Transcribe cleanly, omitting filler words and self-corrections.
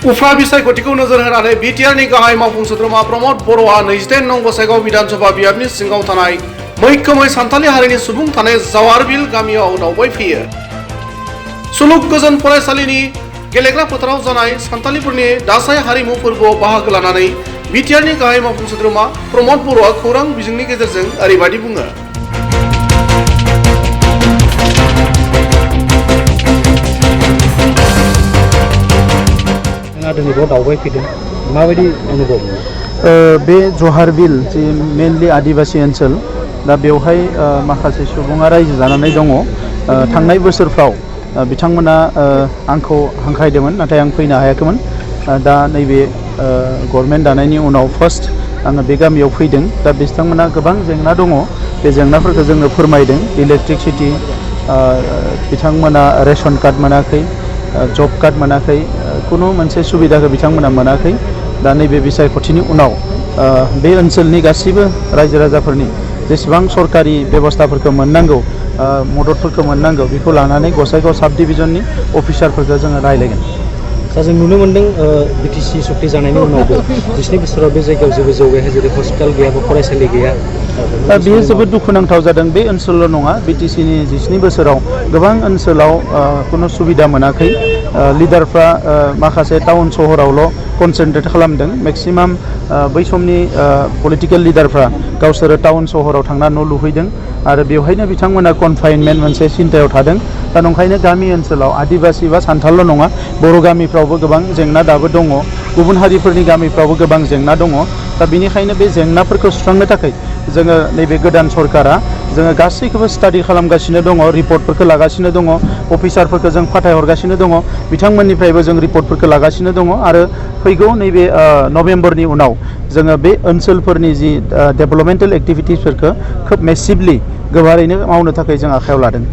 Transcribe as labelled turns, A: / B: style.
A: उफ्रा बिसायख'थिखौ नोजोर होनानै बिटिआरनि गाहाय मावफुं सोद्रोमा प्रमद बर'आ 28 नं गसाइगाव बिधानसभा बियाबनि सिङाव थानाय मैखोमै सान्थालि हारिनि सुबुं थानाय जावारबिल गामियाव दावबायफैयो। सुलुक गोजोन फरायसालिनि गेलेग्रा फोथाराव जानाय सान्थालिफोरनि दासाय हारिमु फोरबोआव बाहागो लानानै बिटिआरनि गाहाय मावफुं सोद्रोमा प्रमद बर'आ खौरां बिजोंनि गेजेरजों ओरैबायदि बुङो।
B: माबायदि अनुभव बे जहारबिल जि मेनलि आदिबासी ओनसोल दा बेवहाय माखासे सुबुङा रायजो जानानै दङ। थांनाय बोसोरफ्राव बिथांमोना आंखौ हांख्रायदोंमोन, नाथाय आं फैनो हायाखैमोन। दा नैबे गभर्नमेन्ट दानायनि उनाव फार्स्ट आङो बे गामियाव फैदों। दा बिथांमोना गोबां जेंना दङ, बे जेंनाफोरखौ जोंनो फोरमायदों। इलेक्ट्रिसिटि, बिथांमोना रेशन कार्ड मोनाखै, जब कार्ड मोनाखै, खुनु मोनसे सुबिदाखौ बिथांमोना मोनाखै। दा नैबे बिसायख'थिनि उनाव बे ओनसोलनि गासैबो रायजो राजाफोरनि जेसेबां सरकारि बेबस्थाफोरखौ मोननांगौ, मददफोरखौ मोननांगौ, बेखौ लानानै गसाइगाव साब डिभिजननि अफिसारफोरखौ जोङो रायलायगोन।
C: दा जों नुनो मोन्दों बिटिसि सक्ति जानायनि उनावबो 20 बोसोराव बे जायगायाव जेबो जौगायाखै, जेरै हस्पिटाल गैया बा फरायसालि गैया।
B: दा बेयो जोबोद दुखुनांथाव जादों। बे ओनसोलल' नङा, बिटिसिनि 20 बोसोराव गोबां ओनसोलाव खुनु सुबिदा मोनाखै। लिडारफ्रा माखासे टाउन सहरावल' कनसेन्ट्रेट खालामदों। मेक्सिमाम बै समनि पलिटिकेल लिडारफ्रा गावसोरो टाउन सहराव थांना न' लुहैदों आरो बेवहायनो बिथांमोना कनफाइनमेन्ट मोनसे सिन्थायाव थादों। दा नंखायनो गामि ओनसोलाव आदिबासी बा सान्थालल' नङा, बर' गामिफ्रावबो गोबां जेंना दाबो दङ, गुबुन हारिफोरनि गामिफ्रावबो गोबां जेंना दङ। दा बेनिखायनो बे जेंनाफोरखौ सुस्रांनो थाखाय जोङो नैबे गोदान सरकारा जोङो गासैखौबो स्टाडि खालामगासिनो दङ, रिपर्टफोरखौ लागासिनो दङ, अफिसारफोरखौ जों फाथायहरगासिनो दङ, बिथांमोननिफ्रायबो जों रिपर्टफोरखौ लागासिनो दङ। आरो फैगौ नैबे नभेम्बरनि उनाव जोङो बे ओनसोलफोरनि जि डेभेलपमेन्टेल एक्टिभिटिसफोरखौ खोब मेसिभलि गोबारैनो मावनो थाखाय जों आखायाव लादों।